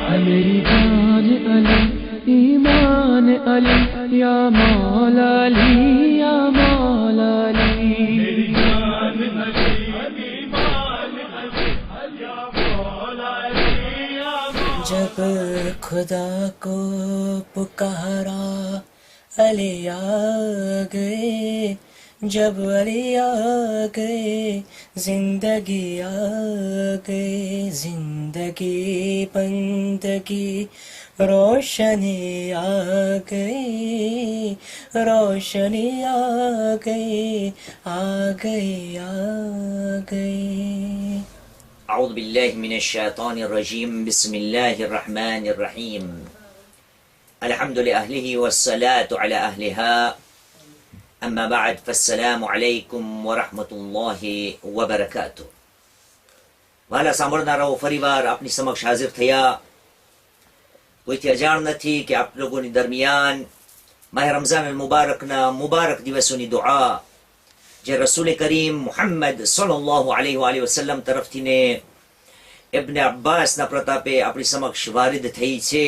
मेरी जान अली ईमान अली या मौला अली या मौला अली मेरी जान अली ईमान अली या मौला अली या मौला। जब खुदा को पुकारा अली आ गए, जब अली आ गए जिंदगी आ गई, जिंदगी बंदगी रोशनी आ गई, रोशनी आ गई आ गई आ गई। أعوذ بالله من الشيطان الرجيم بسم الله الرحمن الرحيم الحمد لأهله والصلاة على أهلها أما بعد فالسلام عليكم ورحمة الله وبركاته. वाला સાંભળનારાઓ ફરીવાર આપની સમક્ષ હાજર થયા. કોઈથી અજાણ નથી કે આપ લોકોની દરમિયાન માહ રમઝાન મુબારકના મુબારક દિવસોની દુઆ જે રસૂલ કરીમ મુહમ્મદ સલ્લલ્લાહુ અલૈહિ વસલ્લમ તરફથી ને ઇબ્ન અબ્બાસના પ્રતાપે આપણી સમક્ષ વારિદ થઈ છે,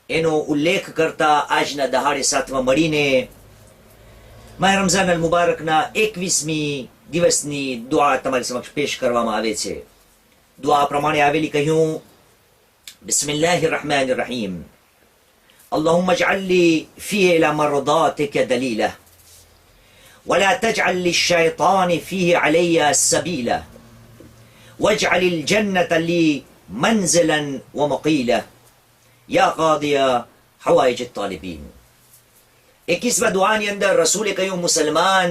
એનો ઉલ્લેખ કરતા આજના દહાડે સાથમાં મળીને માહ રમઝાન અલ મુબારકના 21મી દિવસની દુઆ તમારી સમક્ષ પેશ કરવામાં આવે છે. દુઆ પ્રમાણે આવેલી કહ્યું: બિસ્મિલ્લાહિર રહેમાનિર રહીમ. અલ્લાહુમ્મા અજઅલ લી ફીહી ઇલા મરદાતિકા દલીલા ولا تجعل للشيطان فيه علي سبيلا واجعل الجنة لي منزلا ومقيلا يا قاضي حوائج الطالبين. 21वां दुआની અંદર રસૂલે કહ્યું, મુસલમાન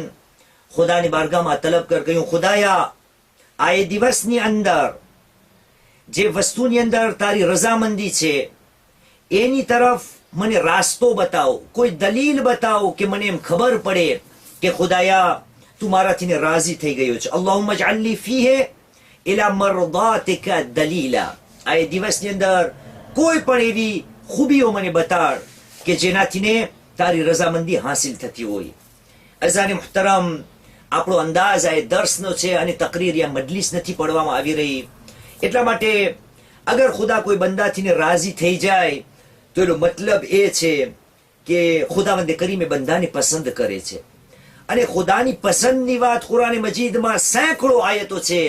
ખુદાની બારગાહમાં તલબ કર, કહ્યું ખુદાયા આ એ દિવસની અંદર જે વસ્તુની અંદર તારી રઝામંદી છે એની તરફ મને રાસ્તો બતાવો, કોઈ દલીલ બતાવો કે મને એમ ખબર પડે કે ખુદાયા તું મારાથી રાજી થઈ ગયો છે. અલ્લાહુમ્મા અજઅલ લી ફીહી ઇલા મરદાતિકા દલીલા. આ એ દિવસની અંદર કોઈ પણ એવી ખૂબીઓ મને બતાડ કે જેનાથી તારી રઝામંદી હાસિલ થતી હોય. અઝાને મુહતરમ, આપણો અંદાજ આ દર્સનો છે અને તકરીર યા મજલિસ નથી પડવામાં આવી રહી. એટલા માટે અગર ખુદા કોઈ બંદાથી રાજી થઈ જાય તો એનો મતલબ એ છે કે ખુદાવંદે કરીમે બંદાને પસંદ કરે છે. અને ખુદાની પસંદની વાત કુરાન મજીદમાં સેંકડો આયતો છે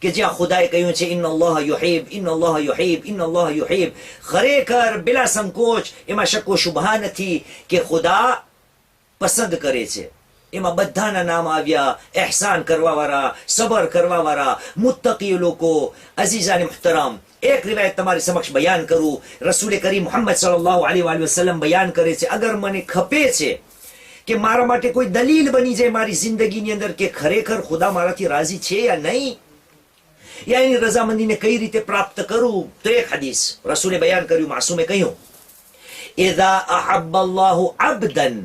કે જ્યાં ખુદાએ કહ્યું છે ઇન્નલ્લાહ યુહિબ, ઇન્નલ્લાહ યુહિબ, ઇન્નલ્લાહ યુહિબ. ખરેખર બિલા સંકોચ એમાં શક્કો શુબહા નથી કે ખુદા પસંદ કરે છે. એમાં બધાના નામ આવ્યા: એહસાન કરવાવાળા, સબર કરવાવાળા, મુત્તકી લોકો. અઝીઝાને મુહતરમ, એક રિવાયત તમારી સમક્ષ બયાન કરું. રસૂલ કરીમ મુહમ્મદ સલ્લલ્લાહુ અલૈહિ વસલ્લમ બયાન કરે છે, અગર મને ખપે છે કે મારા માટે કોઈ દલીલ બની જાય મારી જિંદગીની અંદર કે ખરેખર ખુદા મારાથી રાજી છે યા નહીં, યા એની રઝામંદીને કઈ રીતે પ્રાપ્ત કરું, તો એક હદીસ રસૂલે બયાન કર્યું, માસૂમે કહ્યું: ઇઝા અહબ્બ અલ્લાહુ અબ્દન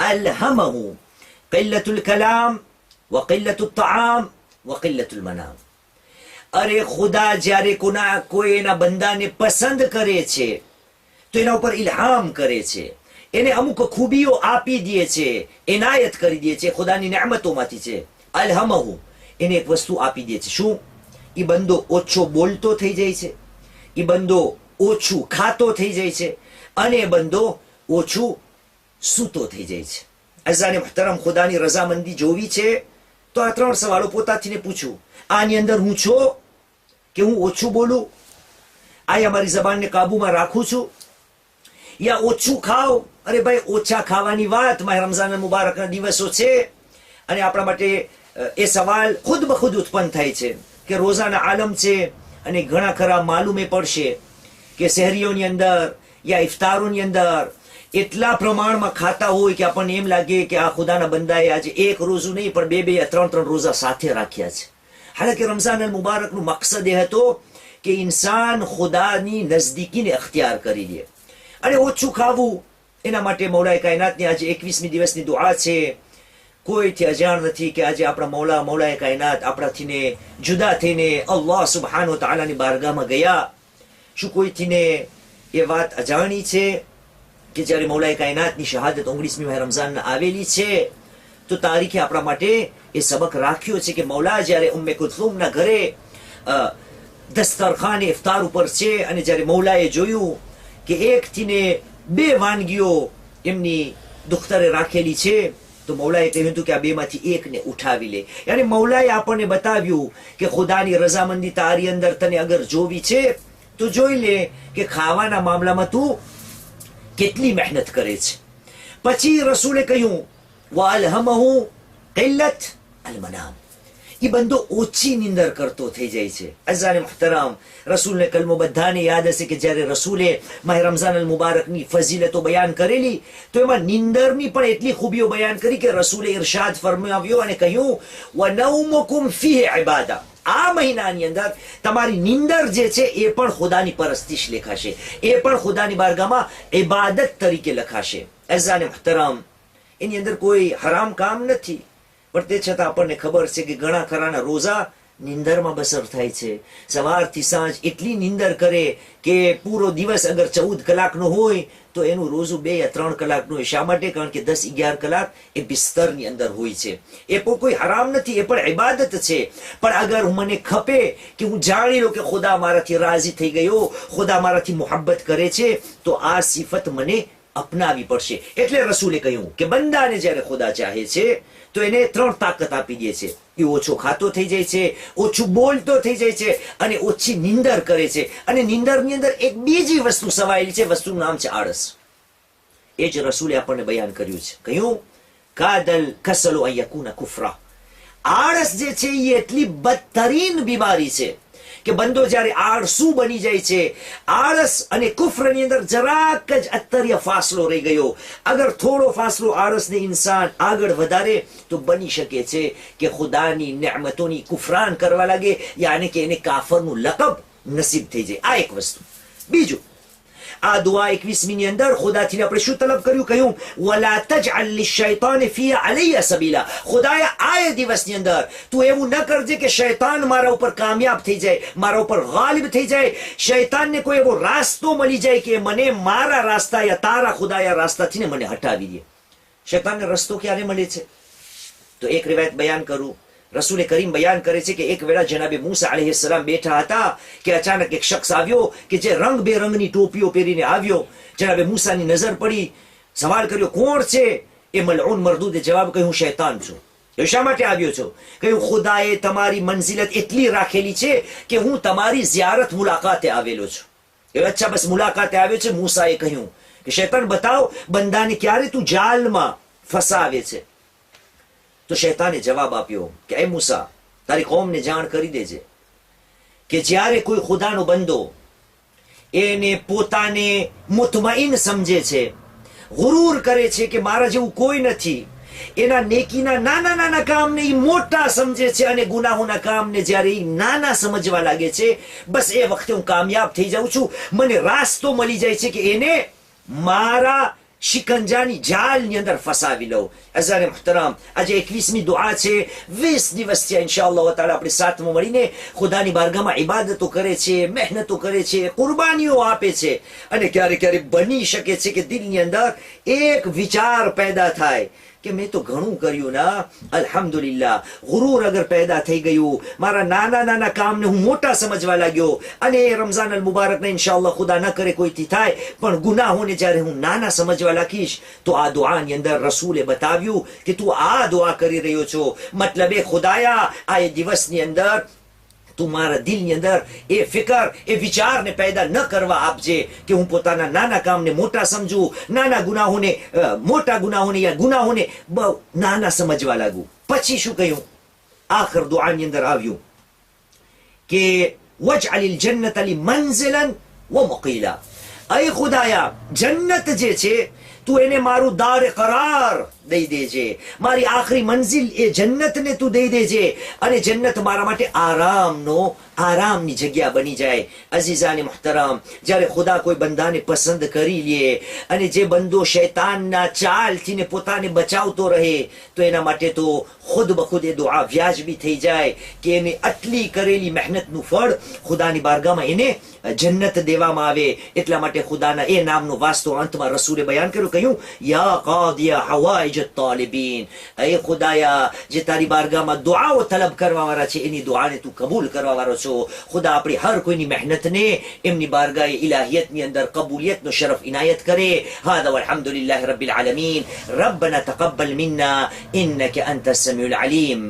અલ્હમહુ કિલ્લતુલ કલામ વ કિલ્લતુત તઆમ વ કિલ્લતુલ મનામ. અરે ખુદા જ્યારે કોઈ એના બંદાને પસંદ કરે છે તો એના ઉપર ઇલ્હામ કરે છે, એને અમુક ખૂબીઓ આપી દે છે, એનાયત કરી દે છે, ખુદાની નેમતોમાંથી છે. અલ્હમહુ, એને એક વસ્તુ આપી દે છે. શું? એ બંદો ઓછો બોલતો થઈ જાય છે, એ બંદો ઓછું ખાતો થઈ જાય છે, અને એ બંદો ઓછું સૂતો થઈ જાય છે. અઝાને મુહતરમ, ખુદાની રઝામંદી જોવી છે તો આ 3 સવાલો પોતાથીને પૂછું: આની અંદર હું છો કે હું ઓછું બોલું? આ મારી જબાનને કાબુમાં રાખું છું યા ઓછું ખાવ? અરે ભાઈ, ઓછા ખાવાની વાત માહ રમઝાન મુબારકના દિવસો છે અને આપણા માટે એ સવાલ ખુદ બખુદ ઉત્પન્ન થાય છે કે રોઝાના આલમ છે અને ઘણા ખરા માલુમે પડશે કે શહેરીઓની અંદર યા ઇફતારોની અંદર એટલા પ્રમાણમાં ખાતા હોય કે આપણને એમ લાગે કે આ ખુદાના બંદાએ આજે એક રોઝું નહીં પણ 2 યા 3 રોઝા સાથે રાખ્યા છે. હાલાકી રમઝાન અલ મુબારકનું મકસદ એ હતો કે ઇન્સાન ખુદાની નજદીકીને અખ્તિયાર કરી લે. અને ઓછું ખાવું, એના માટે મૌલાએ કાયનાતની આજે 21મી દિવસની દુઆ છે. કોઈથી અજાણ નથી કે આજે આપણા મૌલાએ કાયનાત આપણાથીને જુદા થઈને અલ્લાહ સુબ્હાનહુ તઆલાની બારગાહમાં ગયા. શું કોઈથીને એ વાત અજાણી છે કે જ્યારે મૌલાએ કાયનાતની શહાદત 19મી માહ રમઝાનના આવેલી છે તો તારીખે આપણા માટે એ સબક રાખ્યો છે કે મૌલા જ્યારે ઉમ્મે કુલથુમના ઘરે દસ્તરખાને ઇફતાર ઉપર છે અને જ્યારે મૌલાએ જોયું કે એકથી ને 2 વાનગીઓ એમની દુખ્તરે રાખેલી છે તો મૌલાએ કહ્યું હતું કે આ બેમાંથી એકને ઉઠાવી લે. યાની મૌલાએ આપણને બતાવ્યું કે ખુદાની રઝામંદી તારી અંદર તને અગર જોવી છે તો જોઈ લે કે ખાવાના મામલામાં તું કેટલી મહેનત કરે છે. પછી રસૂલે કહ્યું વઅલહમહુ કિલ્લત અલમનામ, એ બંદો ઓછી નિંદર કરતો થઈ જાય છે. અઝાને મુહતરમ, રસૂલને કલમો બધાને યાદ હશે કે જ્યારે રસૂલે માહ રમઝાન અલ મુબારકની ફઝીલતો બયાન કરેલી તો એમાં નિંદરની પણ એટલી ખૂબીઓ બયાન કરી કે રસૂલે ઇરશાદ ફરમાવ્યો અને કહ્યું વનૌમુકુમ ફીહી ઇબાદા, આ મહિનાની અંદર તમારી નિંદર જે છે એ પણ ખુદાની પરસ્તિશ લેખાશે, એ પણ ખુદાની બારગામાં ઇબાદત તરીકે લખાશે. અઝાને મુહતરમ, એની અંદર કોઈ હરામ કામ નથી, પણ તે છતાં આપણને ખબર છે કે ઘણા ખરાના રોઝા નિંદરમાં બસર થાય છે. સવારથી સાંજ એટલી નિંદર કરે કે પૂરો દિવસ અગર 14 કલાકનો હોય તો એનું રોઝું 2 યા 3 કલાકનું હોય. શા માટે? કારણ કે 10-11 કલાક એ બિસ્તરની અંદર હોય છે. એ પણ કોઈ હરામ નથી, એ પણ ઇબાદત છે. પણ અગર મને ખપે કે હું જાણી લઉં કે ખુદા મારાથી રાજી થઈ ગયો, ખુદા મારાથી મોહબ્બત કરે છે, તો આ સિફત મને અપનાવી પડશે. એટલે રસૂલે કહ્યું કે બંદાને જ્યારે ખુદા ચાહે છે તો એને 3 તાકાત આપી દે છે. એ ઓછો ખાતો થઈ જાય છે, ઓછું બોલતો થઈ જાય છે અને ઓછી નિંદર કરે છે. અને નિંદરની અંદર એક બીજી વસ્તુ સમાયેલી છે, વસ્તુનું નામ છે આળસ. એ જ રસૂલે આપણને બયાન કર્યું છે. કહ્યું કાદલ કસલુ અન યકુના કુફરા, આળસ જે છે એ એટલી બદતરીન બીમારી છે કે બંદો જ્યારે આળસુ બની જાય છે, આળસ અને કુફરની અંદર જરાક જ અત્તરીય ફાસલો રહી ગયો. અગર થોડો ફાસલો આળસને ઇન્સાન આગળ વધારે તો બની શકે છે કે ખુદાની નેમતોની કુફરાન કરવા લાગે, યાની કે એને કાફરનું લકબ નસીબ થઈ જાય. આ એક વસ્તુ. બીજું, આ દુઆ 21મી ની અંદર ખુદાથી આપણે શું તલબ કર્યું? કહ્યું વલા તજઅલ લિશૈતાન ફી અલૈયા સબીલા, ખુદાએ આ દિવસની અંદર તું એવું ન કરજે કે શૈતાન મારા ઉપર કામયાબ થઈ જાય, મારા ઉપર ગાલિબ થઈ જાય, શૈતાનને કોઈ એવો રાસ્તો મળી જાય કે મને મારા રાસ્તા યા તારા ખુદાયા રાસ્તાથી ને મને હટાવી દે. શૈતાનને રસ્તો ક્યારે મળે છે? તો એક રિવાયત બયાન કરું. રસૂલે કરીમ બયાન કરે છે કે એક વેળા જનાબે મૂસા અલૈહિસ્સલામ બેઠા હતા કે અચાનક એક શખ્સ આવ્યો કે જે રંગબેરંગની ટોપીઓ પહેરીને આવ્યો. જનાબે મૂસાની નજર પડી, સવાલ કર્યો કોણ છે? એ મલઉન મરદૂદે જવાબ કહ્યું શૈતાન છું. એ શા માટે આવ્યો છો? કહ્યું ખુદાએ તમારી મંઝિલત એટલી રાખેલી છે કે હું તમારી ઝિયારત મુલાકાતે આવેલો છું. એ અચ્છા બસ મુલાકાતે આવ્યો છે. મૂસાએ કહ્યું કે શૈતાન બતાવ બંદાને ક્યારે તું જાલમાં ફસાવે છે? તો શૈતાને જવાબ આપ્યો કે એ મૂસા, તારી કૌમને જાણ કરી દેજે કે જ્યારે કોઈ ખુદાનો બંદો એને પોતાને મુતમઈન સમજે છે, ગુરૂર કરે છે કે મારા જેવું કોઈ નથી, એના નેકીના નાના નાના કામને એ મોટા સમજે છે અને ગુનાહોના કામને જ્યારે એ નાના સમજવા લાગે છે, બસ એ વખતે હું કામયાબ થઈ જાઉં છું. મને રાસ્તો મળી જાય છે કે એને મારા શિકંજાની જાલની અંદર ફસાવી લઉં. અઝાને મુહતરમ, આજે 21મી દુઆ છે. 20 દિવસ છે ઇન્શાઅલ્લાહ તાઆલા આપણે સાથમાં મળીને ખુદાની બારગાહમાં ઇબાદતો કરે છે, મહેનતો કરે છે, કુરબાનીઓ આપે છે. અને ક્યારેક ક્યારેક બની શકે છે કે દિલની અંદર એક વિચાર પેદા થાય કે મેં તો ઘણું કર્યું ના, અલ્હમ્દુલિલ્લાહ. ગુરૂર અગર પેદા થઈ ગયું, મારા નાના નાના કામને હું મોટા સમજવા લાગ્યો, અને રમઝાન અલ મુબારકને ઇન્શાઅલ્લાહ ખુદા ન કરે કોઈથી થાય, પણ ગુનાહોને જ્યારે હું નાના સમજવા લાગીશ તો આ દુઆની અંદર રસૂલે બતાવ્યું કે તું આ દુઆ કરી રહ્યો છો, મતલબ એ ખુદાયા આ દિવસની અંદર તું મારા દિલની અંદર એ ફિકર, એ વિચારને પેદા ન કરવા આપજે કે હું પોતાના નાના કામને મોટા સમજું, નાના ગુનાહોને મોટા ગુનાહોને યા ગુનાહોને બહુ નાના સમજવા લાગુ. પછી શું કહ્યું? આખર દુઆની અંદર આવ્યું કે વજઅલિલ જન્નત લી મંઝિલન વ મુકીલા, અય ખુદાયા જન્નત જે છે તું એને મારું દાર કરાર દઈ દેજે, મારી આખરી મંઝિલ એ જન્નતને તું દઈ દેજે, અને જન્નત મારા માટે આરામની જગ્યા બની જાય. અઝીઝાને મુહતરમ, જ્યારે ખુદા કોઈ બંદાને પસંદ કરી લે અને જે બંદો શૈતાનના ચાલથી ને પોતાને બચાવતો રહે તો એના માટે તો ખુદ બખુદ એ દુઆ વ્યાજબી થઈ જાય કે એને આટલી કરેલી મહેનતનું ફળ ખુદાની બારગાહમાં એને જન્નત દેવામાં આવે. એટલા માટે ખુદાના એ નામનો વાસ્તો અંતમાં રસૂલે બયાન કર્યો. કહ્યું યા કાદિયા હવાઇજ તાલિબીન, એ ખુદાયા જે તારી બારગાહમાં દુઆઓ તલબ કરવા વાળા છે એની દુઆને તું કબૂલ કરવા વાળો છો. ખુદા આપણી હર કોઈની મહેનતને એમની બારગાહે ઇલાહિયતની અંદર કબૂલિયતનો શરફ ઇનાયત કરે. હાદા વલ્હમ્દુલિલ્લાહિ રબ્બિલ આલમીન. રબ્બના તaqabbal મિન્ના ઇન્નકા અંતસ સમીઉલ અલીમ.